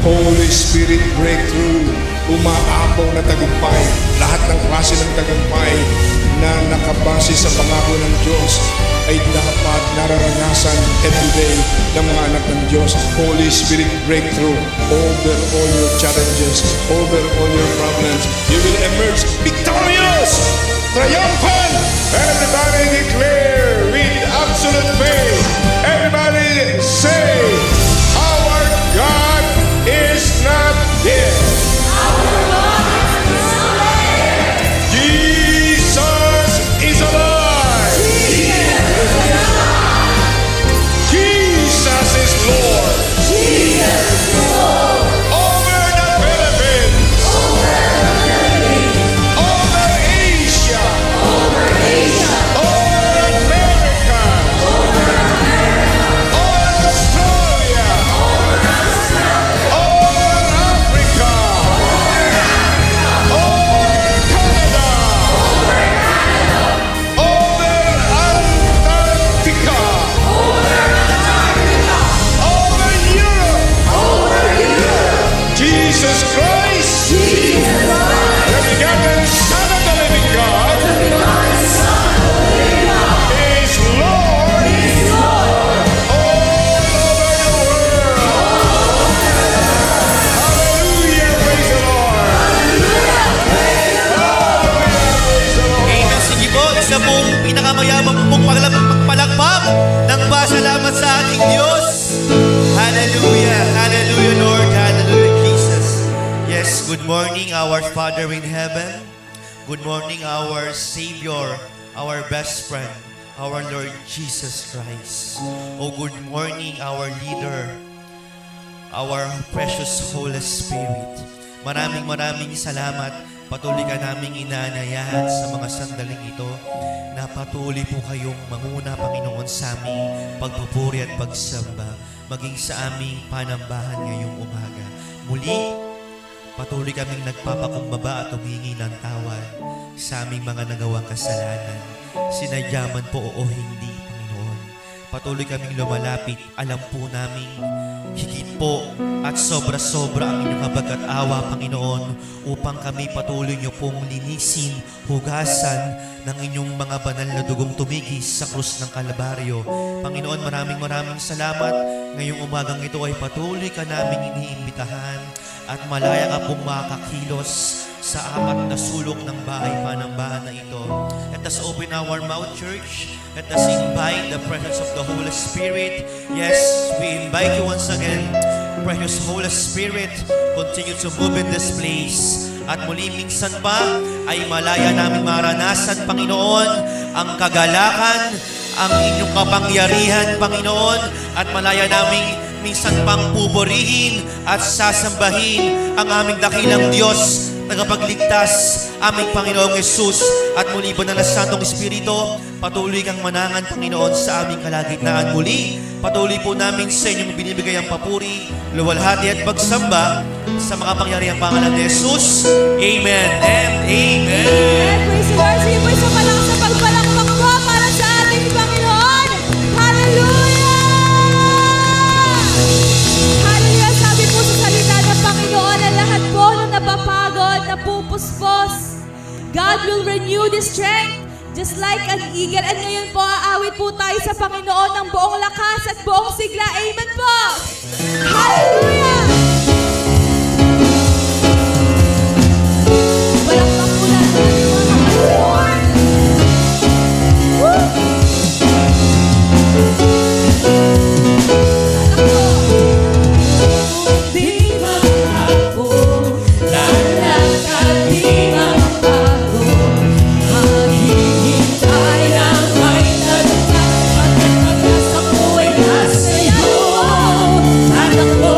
Holy Spirit breakthrough. Umaapaw na tagumpay. Lahat ng klase ng tagumpay na nakabase sa pangako ng Diyos ay dapat nararanasan everyday ng mga anak ng Diyos. Holy Spirit breakthrough over all your challenges, over all your problems. You will emerge victorious, triumphant. Everybody declare with absolute faith. Everybody say, our God is not dead. Jesus is alive. Jesus is Lord. Over the Philippines. Over Asia. Over America. Over Australia. Over Africa. Over Canada. Over Antarctica. Over Europe. Jesus Christ. The begotten Son of the living God. Is Lord. All over the world. Hallelujah. Praise the Lord. Hallelujah. Praise the Lord. Amen. Sige po, isa pong pinakamayamang pong palakpak ng pasalamat sa ating Diyos. Hallelujah. Hallelujah, Lord. Hallelujah, Jesus. Yes, good morning, our Father in heaven. Good morning, our Savior, our best friend, our Lord Jesus Christ. Oh, good morning, our leader, our precious Holy Spirit. Maraming salamat. Patuloy ka naming inaanayahan sa mga sandaling ito na patuloy po kayong manguna, Panginoon, sa aming pagpupuri at pagsamba, maging sa aming panambahan ngayong umaga. Muli, patuloy kaming nagpapakumbaba at humingi ng tawad sa aming mga nagawang kasalanan. Sinadya man po o hindi, Panginoon. Patuloy kaming lumalapit. Alam po namin higit po at sobra-sobra ang inyong habag at awa, Panginoon, upang kami patuloy niyo pong linisin, hugasan ng inyong mga banal na dugong tumigis sa krus ng Kalbaryo. Panginoon, maraming salamat. Ngayong umagang ito ay patuloy ka naming iniimbitahan at malaya ka pong makakakilos sa apat na sulok ng bahay panambahan na ito. Let us open our mouth, church. Let us invite the presence of the Holy Spirit. Yes, we invite you once again, precious Holy Spirit. Continue to move in this place. At muli minsan pa ay malaya namin maranasan, Panginoon, ang kagalakan, ang inyong kapangyarihan, Panginoon, at malaya naming minsan pang pupurihin at sasambahin ang aming dakilang Diyos, tagapagligtas, aming Panginoong Yesus. At muli po na Santong Espiritu, patuloy kang manangan, Panginoon, sa aming kalagitnaan. Muli, patuloy po namin sa inyong binibigay ang papuri, luwalhati at pagsamba sa mga pangyarihang pangalan ni Jesus. Amen and amen. Praise the Lord. Sige po, isa pa lang sa pagpalakpak po para sa ating Panginoon. Hallelujah! Hallelujah! Sabi po sa salita ng Panginoon na lahat po na napapagod, napupuspos, God will renew the strength just like an eagle. At ngayon po, aawit po tayo sa Panginoon ng buong lakas at buong sigla. Amen po! Hallelujah! Palakpak po natin ang mga Panginoon. Woo! Di magbago, lalakad di magbago, maghihintay ng may talunan, at ang pag-asa ko ay nasa iyo. Anak ko,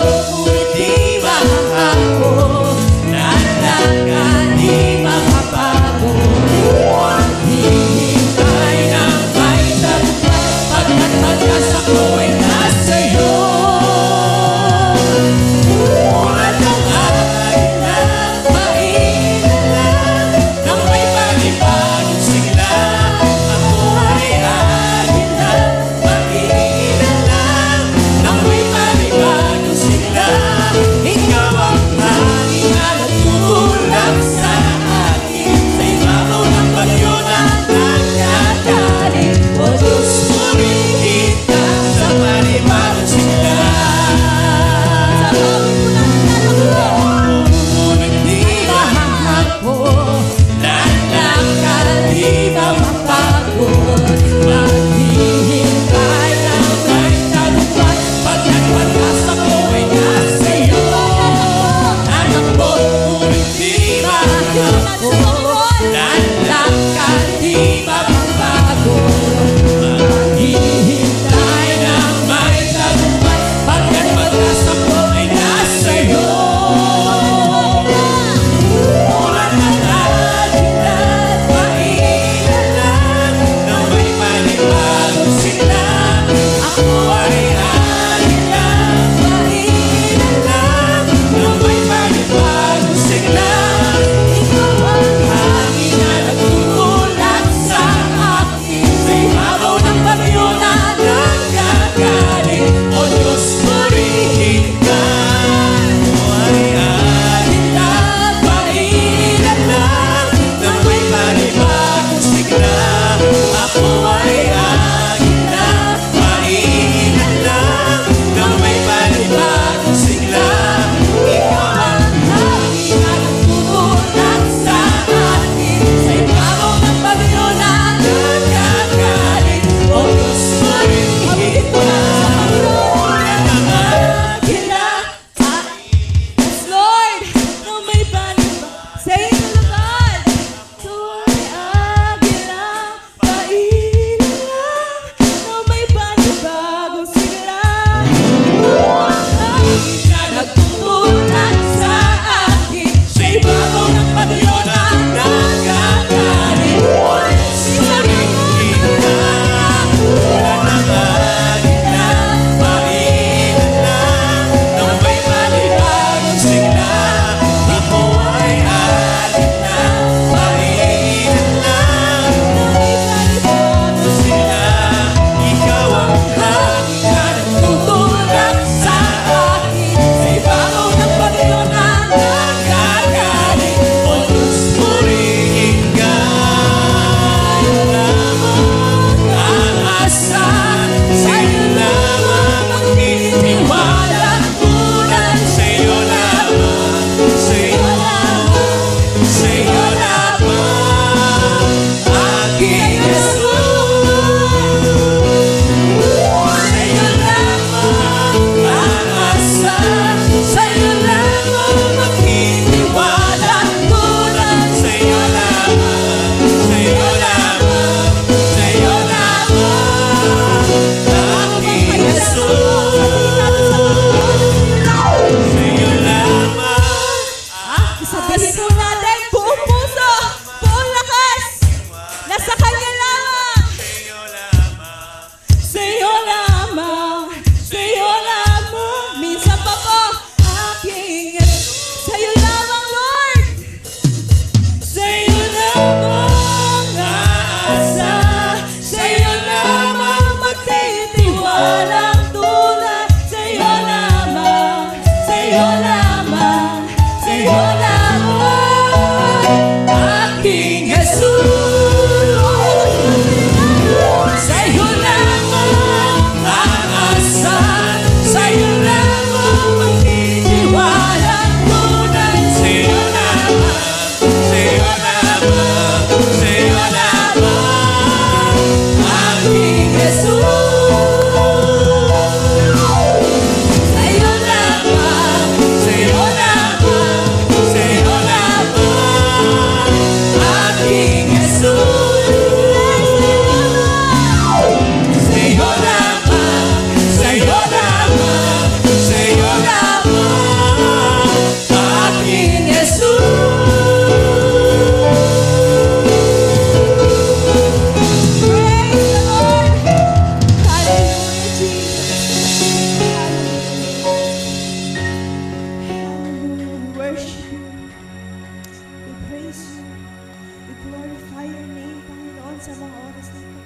sa mga oras na ito.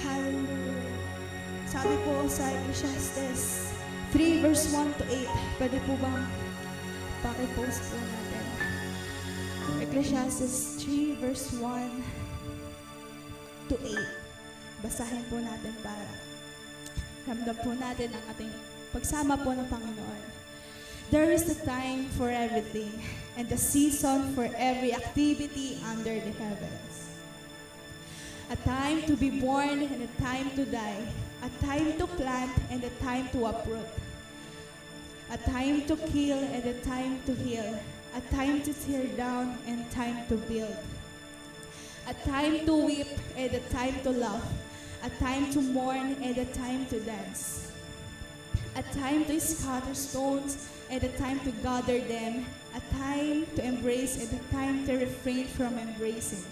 Hallelujah. Sabi po sa Ecclesiastes 3 verse 1 to 8. Pwede po bang pakipost po natin? Ecclesiastes 3 verse 1 to 8. Basahin po natin para ramdam po natin ang ating pagsama po ng Panginoon. There is a time for everything and a season for every activity under the heavens. A time to be born and a time to die. A time to plant and a time to uproot. A time to kill and a time to heal. A time to tear down and time to build. A time to weep and a time to laugh. A time to mourn and a time to dance. A time to scatter stones and a time to gather them. A time to embrace and a time to refrain from embracing.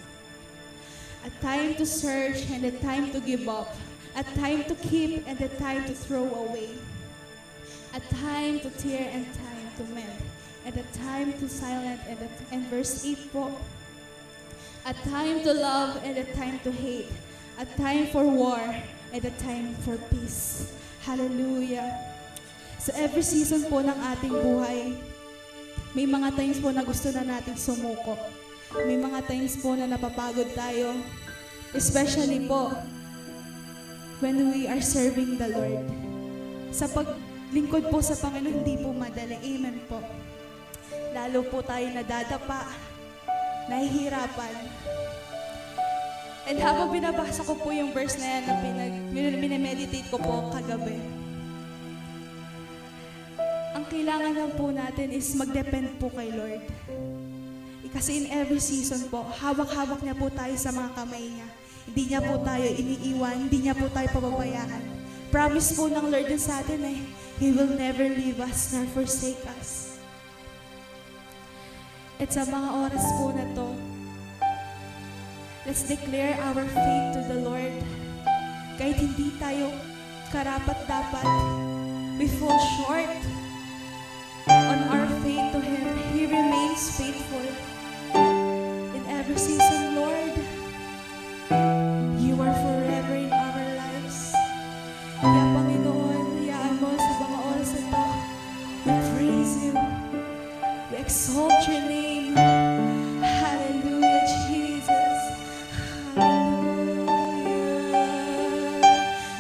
A time to search and a time to give up. A time to keep and a time to throw away. A time to tear and time to mend. And a time to silence and verse 8 po. A time to love and a time to hate. A time for war and a time for peace. Hallelujah. Sa every season po ng ating buhay, may mga times po na gusto na natin sumuko. May mga times po na napapagod tayo. Especially po, when we are serving the Lord. Sa paglingkod po sa Panginoon, hindi po madali. Amen po. Lalo po tayo nadadapa, nahihirapan. And habang binabasa ko po yung verse na yan na minameditate ko po kagabi, ang kailangan lang po natin is mag-depend po kay Lord. Kasi in every season po, hawak-hawak niya po tayo sa mga kamay niya. Hindi niya po tayo iniiwan, hindi niya po tayo pababayaan. Promise po ng Lord din sa atin He will never leave us nor forsake us. At sa mga oras po na to, let's declare our faith to the Lord. Kahit hindi tayo karapat-dapat, we fall short on our faith to Him. He remains faithful. In every season, Lord, You are forever in our lives. Kaya Panginoon, hayaan mo sa mga oras na ito, we praise You. We exalt Your name. Hallelujah, Jesus. Hallelujah.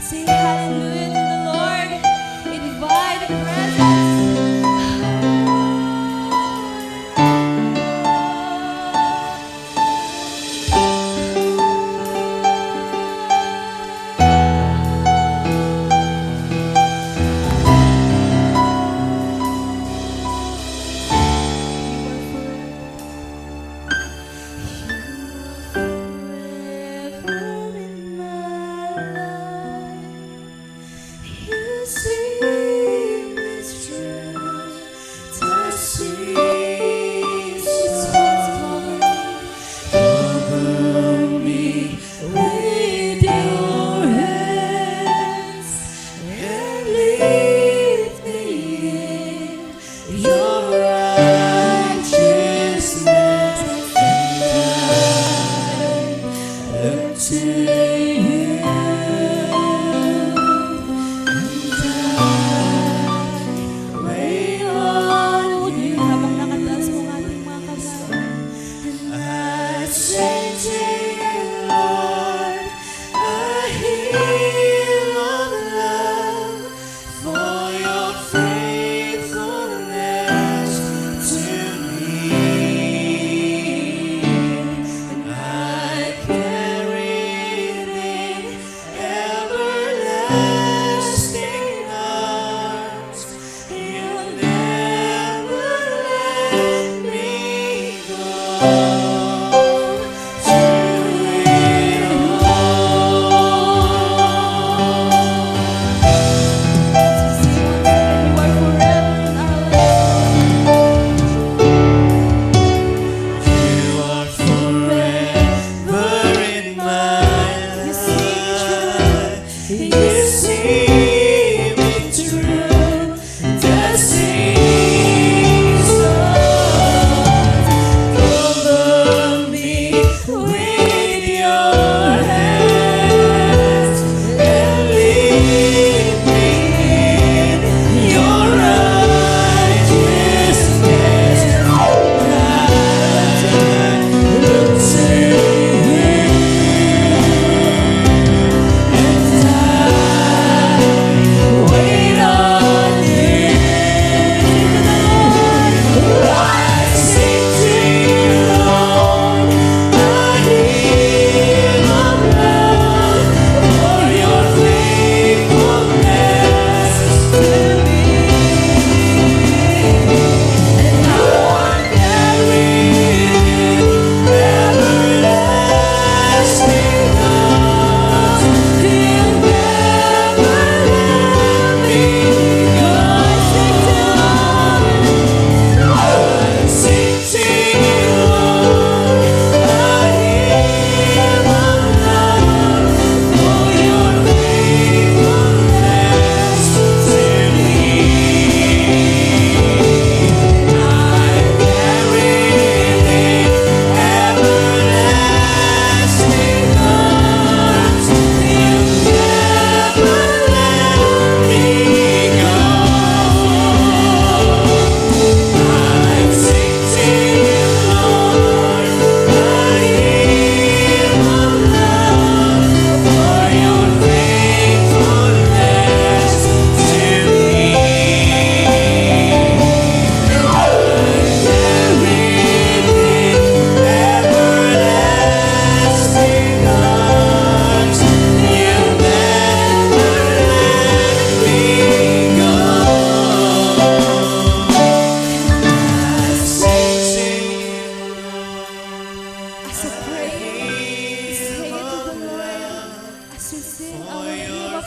Sing hallelujah to the Lord. Invite the presence.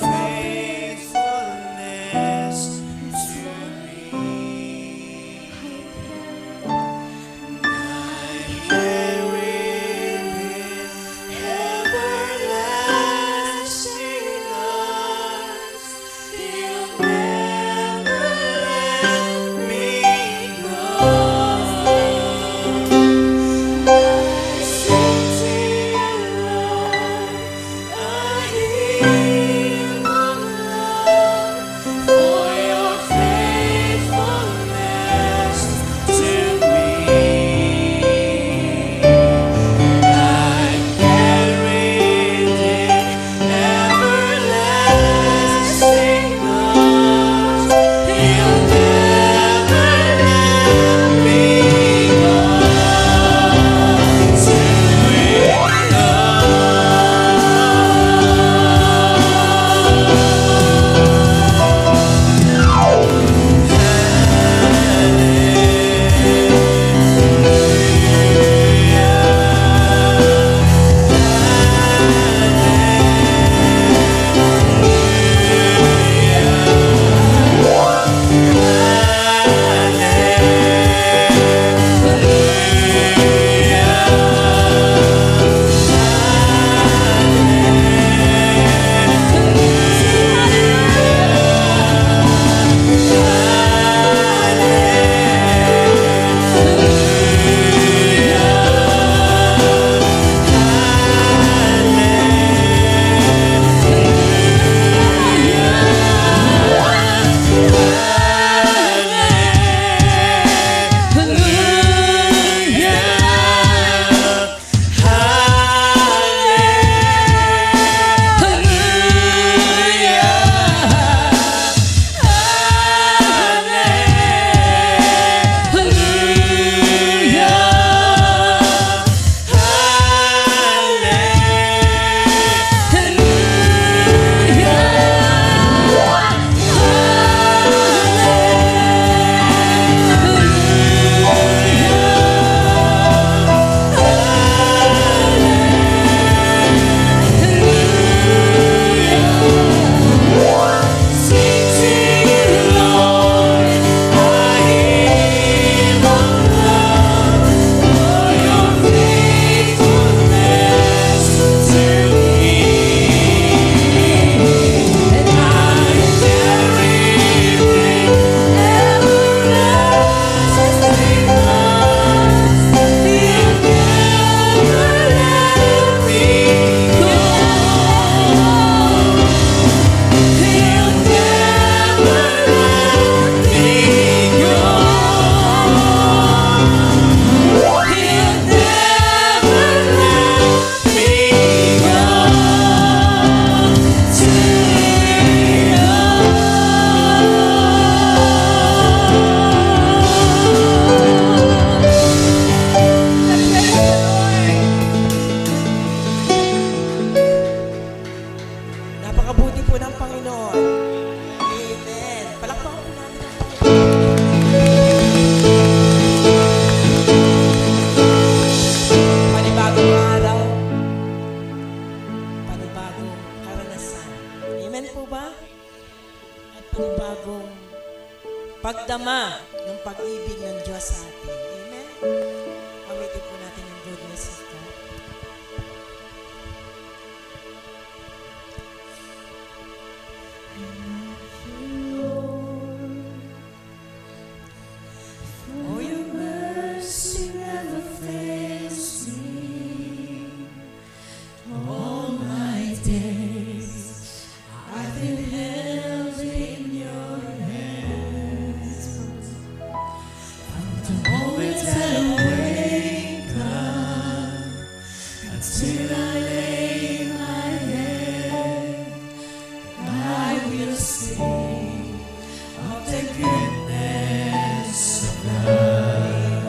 faithfulness to me. I carry in everlasting arms. You'll never let me go. I sing to you, Lord, a hymn of love for your faithfulness to me. I'm carried in everlasting arms. You'll never let me go. Napakabuti po ng Panginoon. Amen. Palakpakan po natin ang Panginoon. Panibagong araw, panibagong karanasan. Amen po ba? At panibagong pagdama ng pag-ibig ng Diyos sa atin. Amen? Awitin po natin yung goodness of God. For your mercy never fails me. All my days I've been held in your hands. From the moment that I wake up until I lay my head, I will sing of the goodness of God.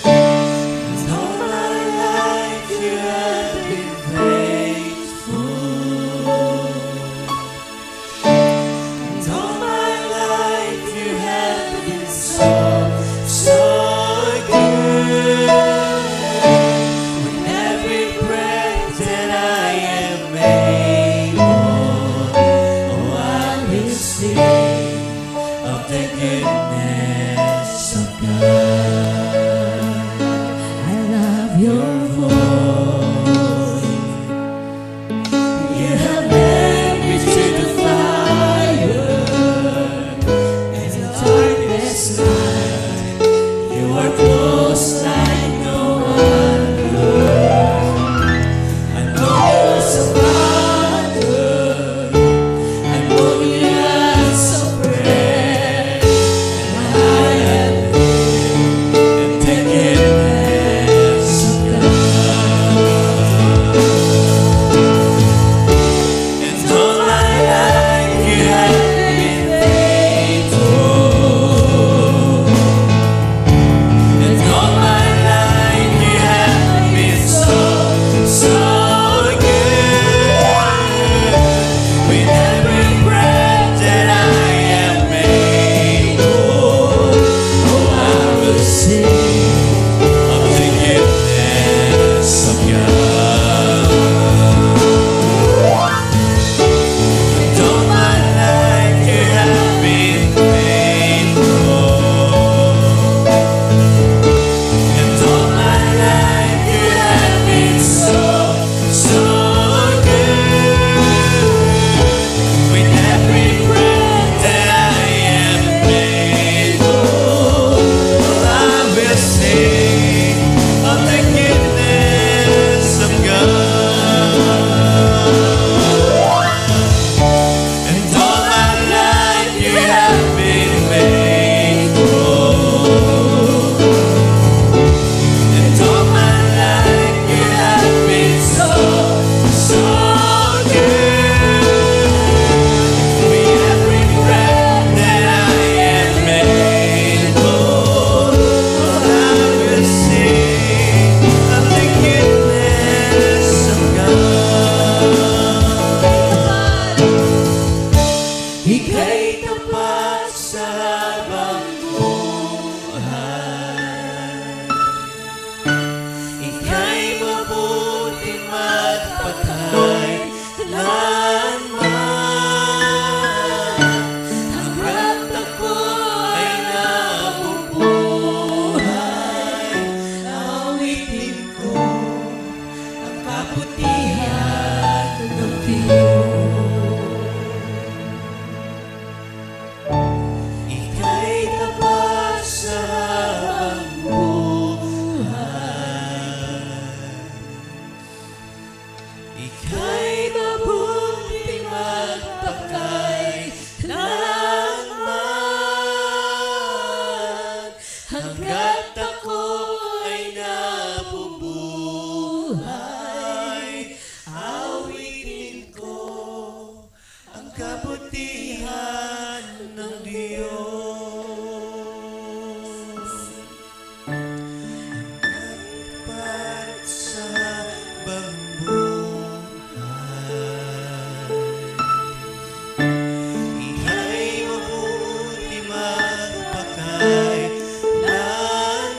And all my life you have been faithful. And all my life you have been so, so good. your voice. You have led me to the fire and the darkest night. You are close like no other. I know you as a father. I know you as a friend. And I have lived in the goodness of God. And all my life you have been faithful. And all my life you have been so, so good. With every breath that I am able, oh, I will sing of the goodness of God. And all my life you have been faithful. And all my life you have been so, so good. With every breath that I am able, I will sing of the goodness of God. And all my life you have been faithful. And all my life you have been so, so good. With every breath that I am able, I will sing of the goodness of God. Ika'y tapat sa habang buhay. Ika'y mabuti magpakailanman. Hanggat ako ay nabubuhay, awitin ko ang kabutihan ng Diyos. Ika'y tapat sa habang buhay. Ika'y mabuti magpakailanman. Hanggat ako ay nabubuhay, awitin ko ang kabutihan ng Diyos. Tapat sa habang buhay. Ika'y mabuti magpakailanman.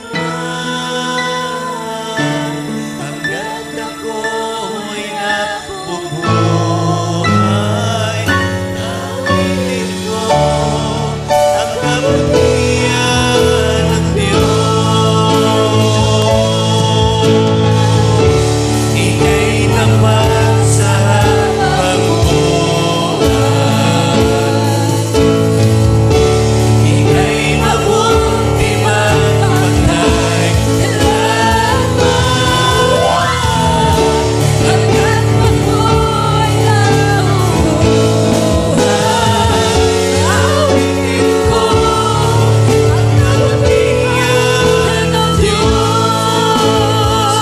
Hanggat ako ay nabubuhay, awitin ko ang kabutihan ng Diyos. Ika'y tapat sa habang buhay. Ika'y mabuti magpakailanman. Hanggat ako'y nabubuhay, awitin ko ang kabutihan ng Diyos.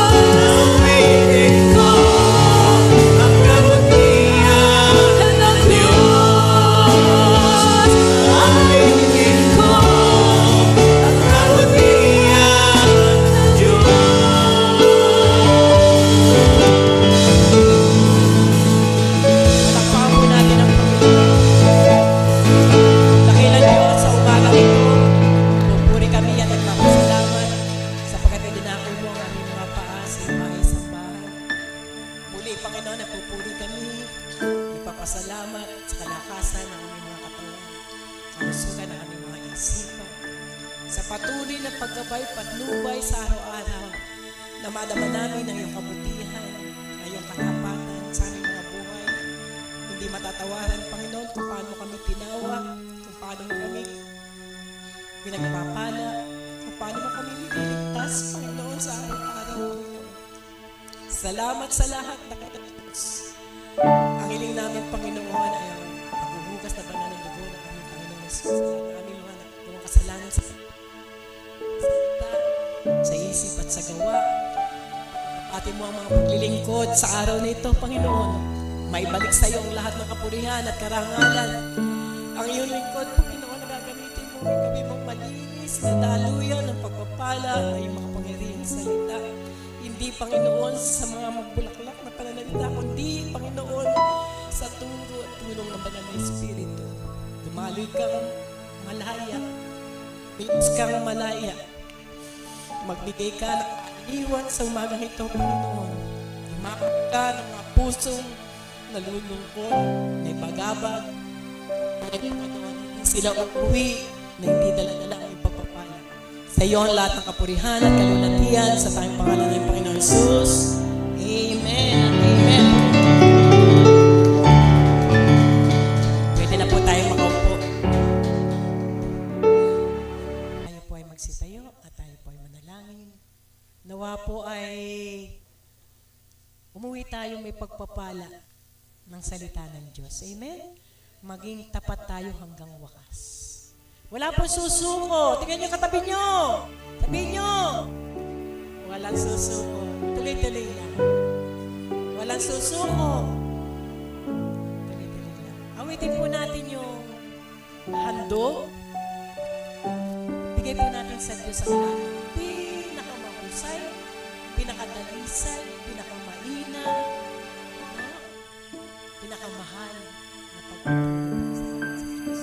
Awitin ko ang kabutihan ng Diyos. Awitin ko ang kabutihan ng Diyos. Palakpakan po natin ang Panginoon. Dakilan Diyos sa umagang ito. Pupuri kami at nagpapasalamat sapagkat idinako mo ang aming mga paa sa iyong mga isang bahay. Muli, Panginoon, nagpupuri kami. Nagpapasalamat sa kalakasan ng aming mga katawan, kalusugan ng aming mga isipan, sa patuloy na paggabay patnubay sa araw-araw na Namadama namin ang iyong kabutihan, ang iyong katapatan sa aming mga buhay. Hindi matatawaran, Panginoon, kung paano kami tinawag, kung paano mo kami pinagpapala, kung paano mo kami nililigtas, Panginoon, sa araw-araw, Panginoon. Salamat sa lahat na Diyos. Ang hiling namin, Panginoon, ay ang paghuhugas na banal ng dugo ng aming Panginoon Jesus. Sa lahat ng aming mga kasalanan sa salita, sa isip at sa gawa. Atin mo ang mga paglilingkod sa araw na ito, Panginoon. May balik sa iyo ang lahat ng kapurihan at karangalan. Ang iyong lingkod, Panginoon, na gagamitin mo ang gabi mong malinis na daluyan ng pagpapala na iyong makapangyarihang salita. Hindi, Panginoon, sa mga magbulaklak na pananalita, kundi, Panginoon, sa turo at tulong ng banal na Espiritu. Dumaloy kang malaya, bilis kang malaya. Magbigay ka ng iwan sa umagang ito, Panginoon. Imakap ka ng mga pusong nalulungkot, may pagabag, Panginoon, hindi sila uuwi na hindi dala-dala ang ipagpapala. Sa iyo ang lahat ng kapurihan at kalulatian sa tayong pangalan ng Panginoon Jesus. Amen at amen. Pwede na po tayo makaupo. Tayo po ay magsitayo at tayo po ay manalangin. Nawa po ay umuwi tayo may pagpapala ng salita ng Diyos. Amen? Maging tapat tayo hanggang wakas. Wala po susuko. Tingnan niyo katabi niyo. Tabi niyo. Walang susuko. Tuloy-tuloy lang. Walang susuko. Tuloy-tuloy lang. Awitin po natin yung handog. Bigay po natin sa Diyos ang lahat. Pinakamahusay, pinakadalisay, pinakamaina, pinakamahal na pagpapalagay sa atin sa Diyos.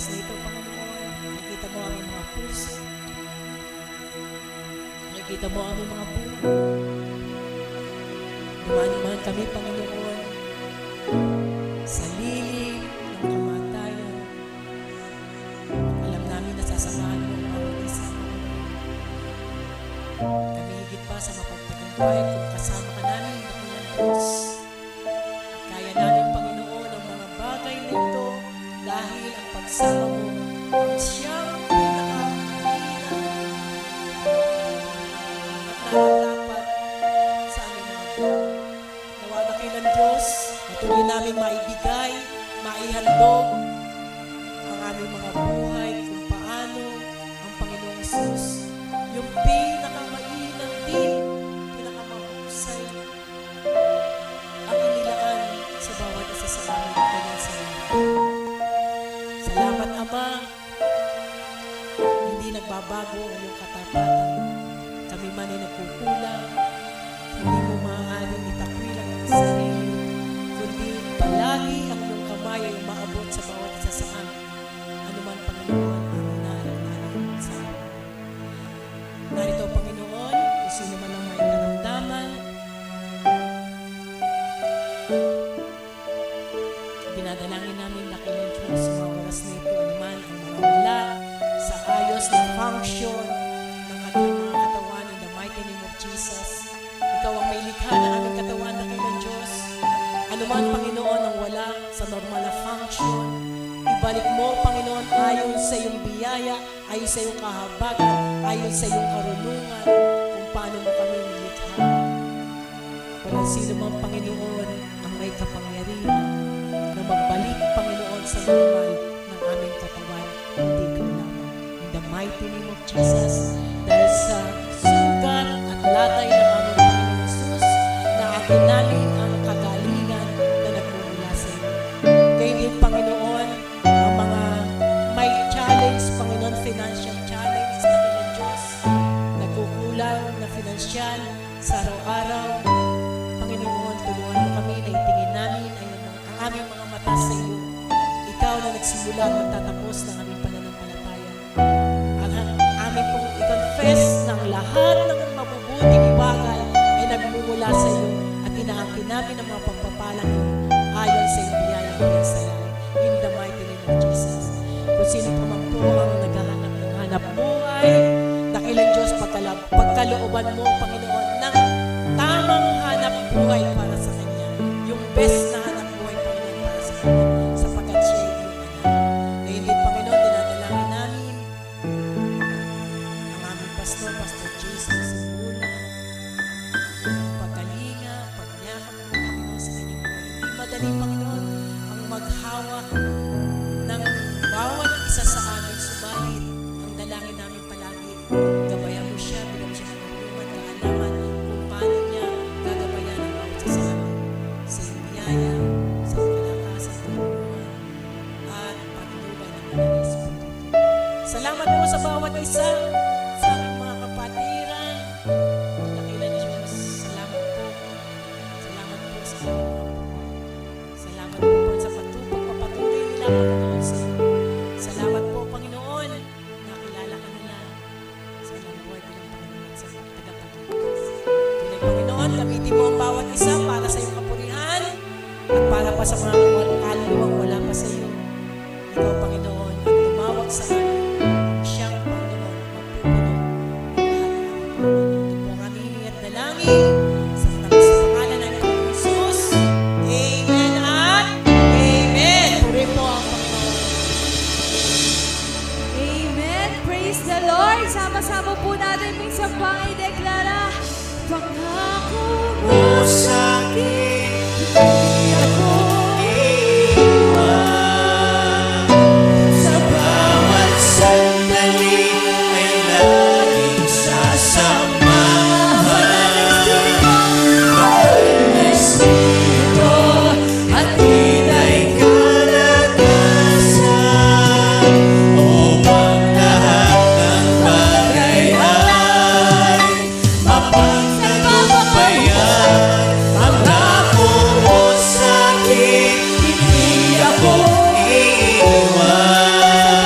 oras na ito, Panginoon, nakikita mo ang aming mga puso. Nakikita mo ang aming mga buhay. Dumaan kami, Panginoon, sa lilim ng kamatayan. Alam namin na sasamahan mo ang bawat isa. Kami higit pa sa mapagtagumpay kung kasama ka namin, dakilang Diyos. At kaya namin, Panginoon, ang mga bagay na ito dahil ang pagsama mo ang siyang pinaka-mahirap at nararapat sa aming mga buhay. Nawa dakilang Diyos, matuloy namin maibigay, maihandog ang aming mga buhay kung paano ang Panginoong Hesus yung pinakamainang din, pinakamahusay ang inilaan sa bawat isa sa amin ng kanyang sarili. Salamat, Ama, hindi nagbabago ang iyong katapatan. Kami man ay nagkukulang, hindi mo maaaring itakwil ang iyong sarili, kundi palagi ang iyong kamay ay umaabot sa bawat isa sa amin. Ano man, Panginoon, ang inaarap sa amin. Narito, Panginoon, kung sino man ang may karamdaman, dinadalangin namin dakilang Diyos sa mga oras na ito, anuman ang mawawala sa ayos ng function ng kanilang mga katawan in the mighty name of Jesus. Ikaw ang may likha ng aming katawan, dakilang Diyos. Anuman, Panginoon, ang wala sa normal na function, ibalik mo, Panginoon, ayon sa iyong biyaya, ayon sa iyong kahabagan, ayon sa iyong karunungan, kung paano mo kami nilikha. Walang sino mang, Panginoon, ang may kapangyarihan na magbalik, Panginoon, sa normal ng aming katawan, hindi ikaw lamang. In the mighty name of Jesus, dahil sa sugat at latay ng aming Panginoon Jesus, na akin namin ang kagalingan na nagmumula sa iyo. Kaya din, Panginoon, ang mga may challenge, Panginoon, financial challenge sa kanilang Diyos, nagkukulang na financial sa araw-araw. Panginoon, tulungan mo kami na itingin namin ang aming mga mata sa iyo. Ikaw na nagsimula at magtatapos ng aming pananampalataya. Ang aming pong i-confess ng lahat ng mabubuting bagay ay nagmumula sa iyo at inaangkin namin ang mga pagpapalang iyo ayon sa iyong biyaya at saya. In the mighty name of Jesus. Kung sino pa man po ang naghahanap ng hanap buhay, dakilang Diyos, pagkalooban mo, Panginoon, ng tamang hanap buhay para sa Kanya. Yung best na hanap buhay, Panginoon, para sa Kanya, sapagkat siya ay iyong anak. Ngayon din, Panginoon, dinadalangin namin ang aming pastor, Pastor Jason Simula, pagkalinga, pagniyakap mo, Panginoon, sa kanyang buhay. Hindi madali, Panginoon, ang maghawak ng bawat isa sa amin, subalit ang dalangin namin palagi, gabayan mo siya, bigyan mo siya ng tulungan, kaalaman kung paano niya gagabayan ang bawat isa sa amin sa iyong biyaya, sa kalakasan, tulungan, at patnubay ng Kanyang Espiritu. Salamat po sa bawat isa, sa aming mga kapatiran, dakilang Diyos. Salamat po. Salamat po sa aming mga buhay. Salamat po sa pagpapatuloy nila, Panginoon, sa iyo. Salamat po, Panginoon, nakilala ka nila sa ilang buhay bilang Panginoon at sa tagapagligtas. Tunay, Panginoon, gamitin mo ang bawat isa para sa iyong kapurihan at para pa sa mga kaluluwang wala pa sa iyo. Ikaw, Panginoon, ang tumawag sa amin, siyang Panginoon, magpupuno ng lahat ng aming Panginoon. Ito po ang aming at dalangin sa pangalan ng Panginoon Jesus. Amen at Amen. Puri po ang Panginoon. Amen. Praise the Lord. Sama-sama po natin may sampang i-deklara. Pangako mo sa akin, hindi ako iiwan. Sa bawat sandali ay laging sasamahan. Espiritu at inay kalagasan, upang lahat ng bagay ay mapagtagumpayan. Pangako mo sa akin, hindi ako iiwan.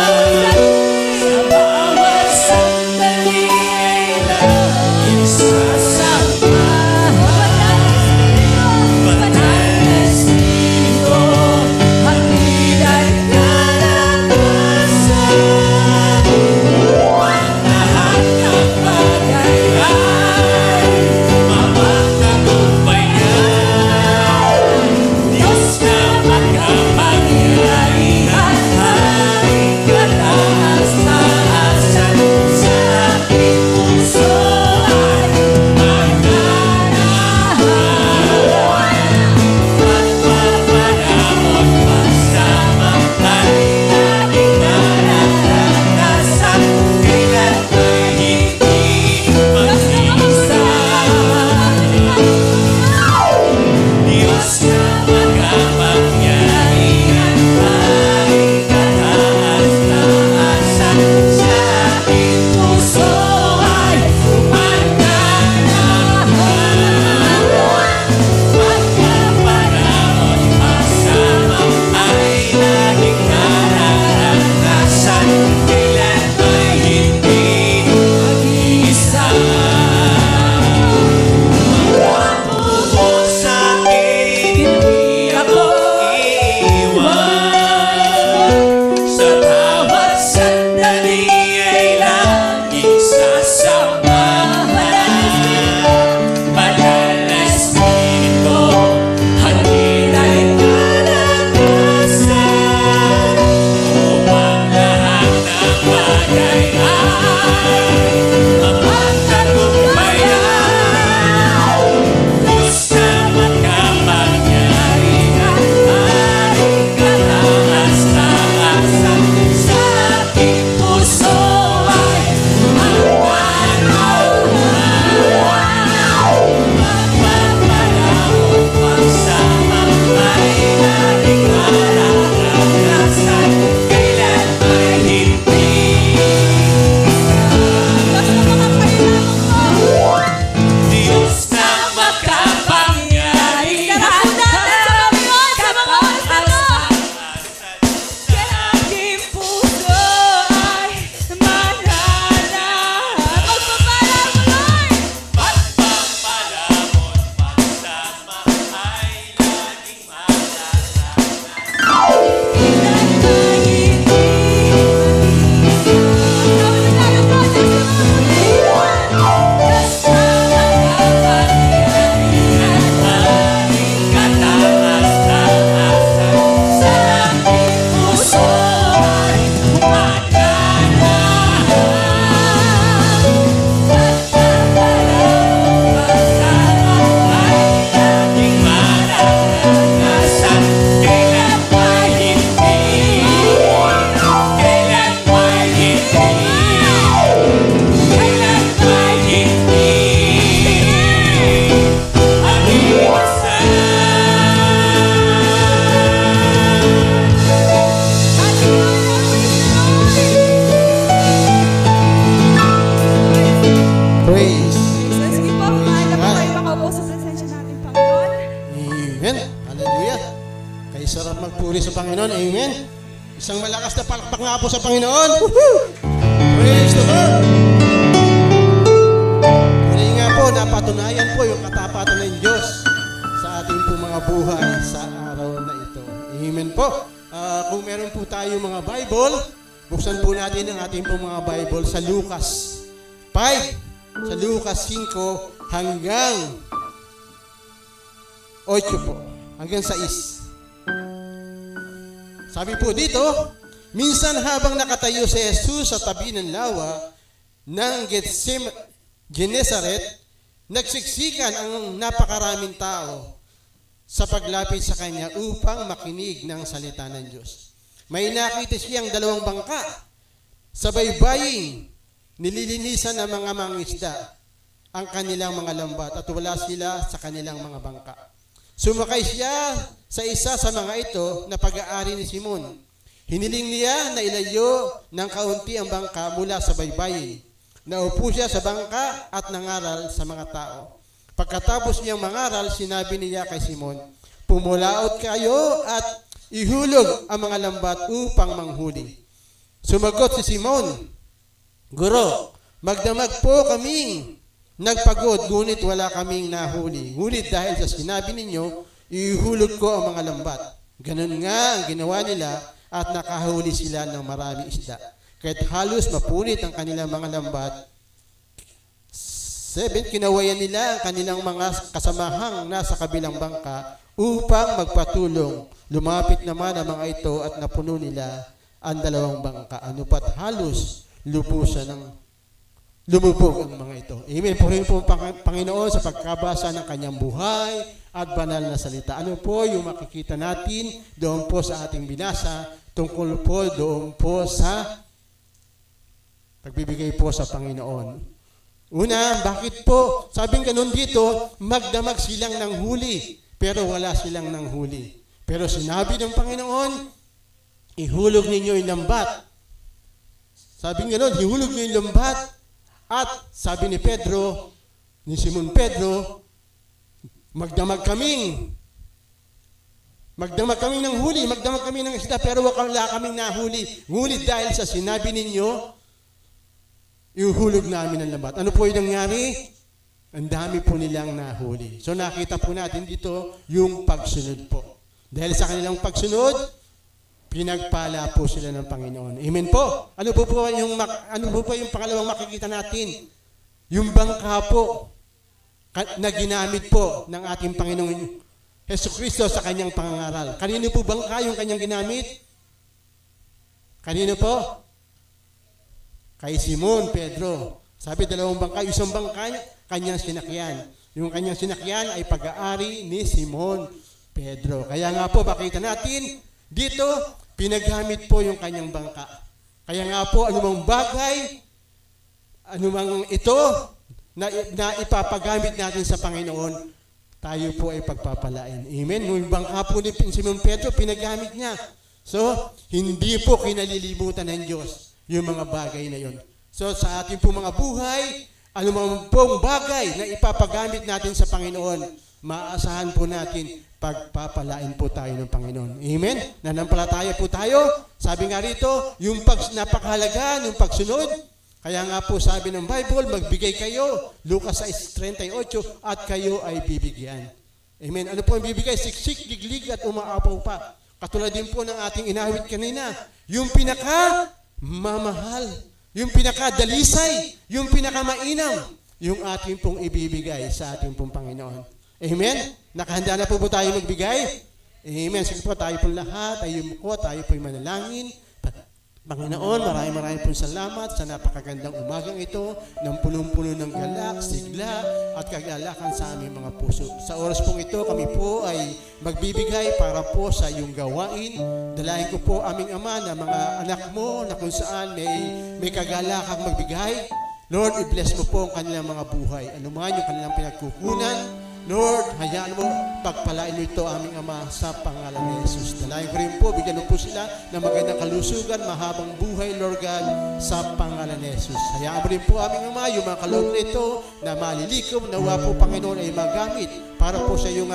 na palakpak nga po sa Panginoon. Praise the Lord! Muli nga po, napatunayan po yung katapatan ng Diyos sa ating po mga buhay sa araw na ito. Amen po. Kung meron po tayo mga Bible, buksan po natin ang ating po mga Bible sa Lucas 5, sa Lucas 5 hanggang 8 po, hanggang 6. Sabi po dito, minsan habang nakatayo si Jesus sa tabi ng lawa ng Genesaret, nagsiksikan ang napakaraming tao sa paglapit sa kanya upang makinig ng salita ng Diyos. May nakita siyang dalawang bangka sa baybaying nililinisan ng mga mangisda ang kanilang mga lambat at wala sila sa kanilang mga bangka. Sumakay siya sa isa sa mga ito na pag-aari ni Simon. Hiniling niya na ilayo ng kaunti ang bangka mula sa baybayin. Naupo siya sa bangka at nangaral sa mga tao. Pagkatapos niyang mangaral, sinabi niya kay Simon, "Pumulaot kayo at ihulog ang mga lambat upang manghuli." Sumagot si Simon, "Guro, magdamag po kaming nagpagod, ngunit wala kaming nahuli. Ngunit dahil sa sinabi ninyo, ihulog ko ang mga lambat." Ganun nga ang ginawa nila at nakahuli sila ng maraming isda. Kahit halos mapunit ang kanilang mga lambat, 7, kinawayan nila ang kanilang mga kasamahang nasa kabilang bangka upang magpatulong. Lumapit naman ang mga ito at napuno nila ang dalawang bangka. Ano pat halos lumubog ang mga ito. Amen. Purihin po ang Panginoon sa pagkabasa ng kanyang buhay at banal na salita. Ano po yung makikita natin doon po sa ating binasa tungkol po doon po sa pagbibigay po sa Panginoon. Una, bakit po? Sabing ganun dito, magdamag silang ng huli, pero wala silang ng huli. Pero sinabi ng Panginoon, ihulog ninyo yung lambat. Sabing ganun, ihulog ninyo yung lambat. At sabi ni Pedro, ni Simon Pedro, magdamag kaming ng huli, magdamag kami ng isda, pero wala kaming nahuli. Ngunit dahil sa sinabi ninyo, ihulog namin ang lambat. Ano po yung nangyari? Ang dami po nilang nahuli. So nakita po natin dito yung pagsunod po. Dahil sa kanilang pagsunod, pinagpala po sila ng Panginoon. Amen po. Ano po yung pangalawang makikita natin? Yung bangka po na ginamit po ng ating Panginoon Jesucristo sa kanyang pangangaral. Kanino po bangka yung kanyang ginamit? Kanino po? Kay Simon Pedro. Sabi dalawang bangka, isang bangka kanyang sinakyan. Yung kanyang sinakyan ay pag-aari ni Simon Pedro. Kaya nga po, makita natin, dito, pinagamit po yung kanyang bangka. Kaya nga po, anumang bagay, anumang ito, na ipapagamit natin sa Panginoon, tayo po ay pagpapalain. Amen? Yung bangka po ni Simon Pedro, pinagamit niya. So, hindi po kinalilimutan ng Diyos yung mga bagay na yon. So sa ating po mga buhay, anumang pong bagay na ipapagamit natin sa Panginoon, maaasahan po natin pagpapalain po tayo ng Panginoon. Amen? Nanampalataya po tayo. Sabi nga rito, yung napakahalaga, yung pagsunod. Kaya nga po sabi ng Bible, magbigay kayo, Lucas 6:38, at kayo ay bibigyan. Amen? Ano po ang bibigay? Siksik, liglig, at umaapaw pa. Katulad din po ng ating inawit kanina. Yung mamahal, yung pinakadalisay, yung pinakamainam, yung ating pong ibibigay sa ating pong Panginoon. Amen? Nakahanda na po tayo magbigay? Amen. Sige po, tayo pong lahat, tayo po'y manalangin. Panginoon, maraming pong salamat sa napakagandang umagang ito ng punong-puno ng galak, sigla at kagalakan sa aming mga puso. Sa oras pong ito, kami po ay magbibigay para po sa iyong gawain. Dalahin ko po aming Ama na mga anak mo na kung saan may kagalakang magbigay. Lord, i-bless mo po ang kanilang mga buhay. Ano man yung kanilang pinagkukunan, Lord, hayaan mo, pagpalain mo ito aming Ama sa pangalan ni Jesus. Dalayan ko rin po, bigyan mo po sila ng magandang kalusugan, mahabang buhay, Lord God, sa pangalan ni Jesus. Hayaan mo rin po aming Ama, yung mga kaloob na ito na malilikom, nawa po Panginoon ay magamit para po sa iyong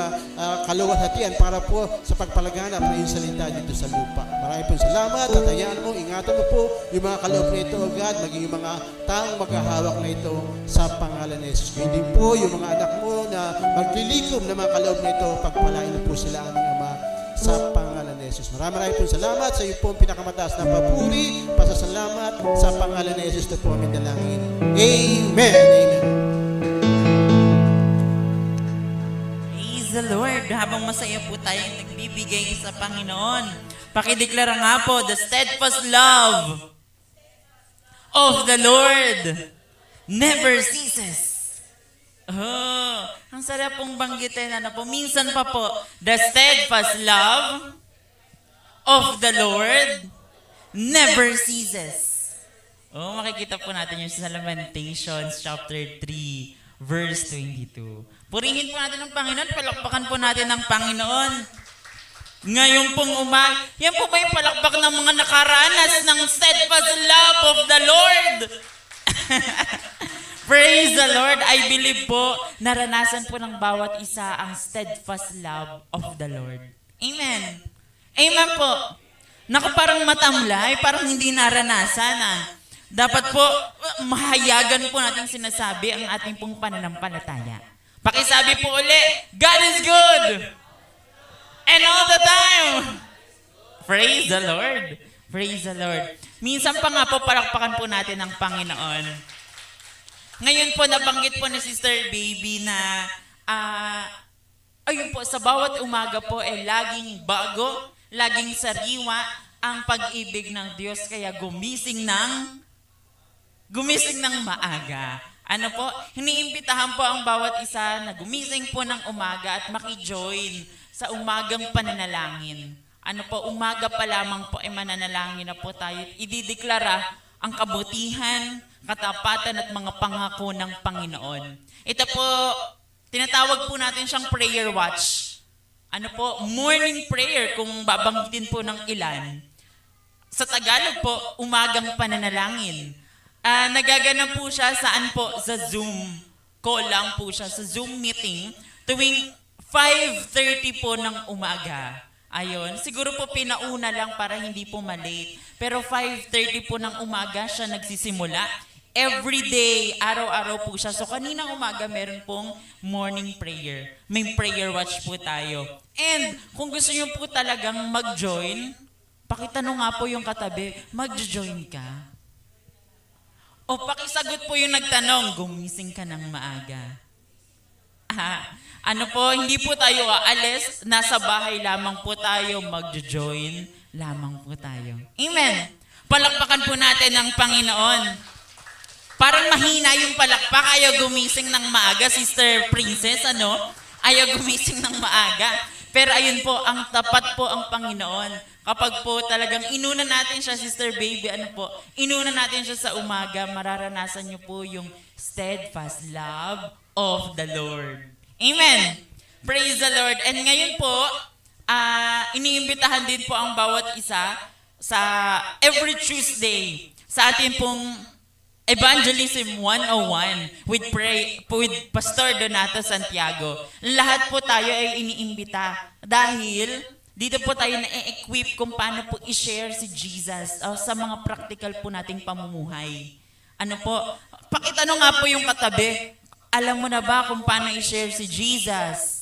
kaluwalhatian, para po sa pagpalaganap na iyong salita dito sa lupa. Maraming po salamat at hayaan mo, ingatan mo po yung mga kaloob na ito, O God, maging yung mga taong maghahawak na ito sa pangalan ni Jesus. Hindi po yung mga anak mo na maglilikom ng mga kaloob na ito, pagpalain po sila aming Ama sa pangalan ni Jesus. Maraming po salamat sa iyo po pinakamataas na papuri, pasasalamat sa pangalan ni Jesus na po aming dalangin. Amen. Amen. Praise the Lord. Habang masaya po tayong nagbibigay sa Panginoon, pakideklara nga po, the steadfast love of the Lord never ceases. Oh, ang sarap pong banggitin, ano po. Minsan pa po, the steadfast love of the Lord never ceases. Oh, makikita po natin yung sa Lamentations chapter 3, verse 22. Purihin po natin ang Panginoon, palakpakan po natin ang Panginoon. Ngayon pong yan po ba yung palakpak ng mga nakaranas ng steadfast love of the Lord? Praise the Lord. I believe po, naranasan po ng bawat isa ang steadfast love of the Lord. Amen. Amen po. Naku, parang matamlay, parang hindi naranasan. Dapat po, mahayagan po natin sinasabi ang ating pong pananampalataya. Pakisabi po uli, God is good! And all the time! Praise the Lord! Praise the Lord. Minsan pa nga po, palakpakan po natin ang Panginoon. Ngayon po, nabanggit po ni Sister Baby na, ayun po, sa bawat umaga po, laging bago, laging sariwa ang pag-ibig ng Diyos. Kaya gumising ng maaga. Ano po, hiniimbitahan po ang bawat isa na gumising po ng umaga at maki-join sa umagang pananalangin. Ano po, umaga pa lamang po ay mananalangin na po tayo. Idideklara ang kabutihan, katapatan at mga pangako ng Panginoon. Ito po, tinatawag po natin siyang prayer watch. Ano po, morning prayer kung babanggitin po ng ilan. Sa Tagalog po, umagang pananalangin. Nagaganap po siya saan po? Sa Zoom. Call lang po siya sa Zoom meeting tuwing 5:30 po ng umaga. Ayun, siguro po pinauna lang para hindi po malate. Pero 5:30 po ng umaga siya nagsisimula. Every day, araw-araw po siya. So kaninang umaga meron pong morning prayer. May prayer watch po tayo. And kung gusto niyo po talagang mag-join, pakitanong nga po yung katabi, mag-join ka? O pakisagot po yung nagtanong, gumising ka ng maaga. Ano po, hindi po tayo aalis, nasa bahay lamang po tayo, mag-join lamang po tayo. Amen. Palakpakan po natin ang Panginoon. Parang mahina yung palakpak, ayaw gumising ng maaga, Sister Princess, ano? Ayaw gumising ng maaga. Pero ayun po, ang tapat po ang Panginoon. Kapag po talagang inuna natin siya, Sister Baby, ano po, inuna natin siya sa umaga, mararanasan niyo po yung steadfast love of the Lord. Amen. Praise the Lord. And ngayon po, iniimbitahan din po ang bawat isa sa every Tuesday sa atin pong Evangelism 101 with Pastor Donato Santiago. Lahat po tayo ay iniimbita dahil dito po tayo na-equip kung paano po i-share si Jesus sa mga practical po nating pamumuhay. Ano po, pakitanong nga po yung katabi, alam mo na ba kung paano i-share si Jesus?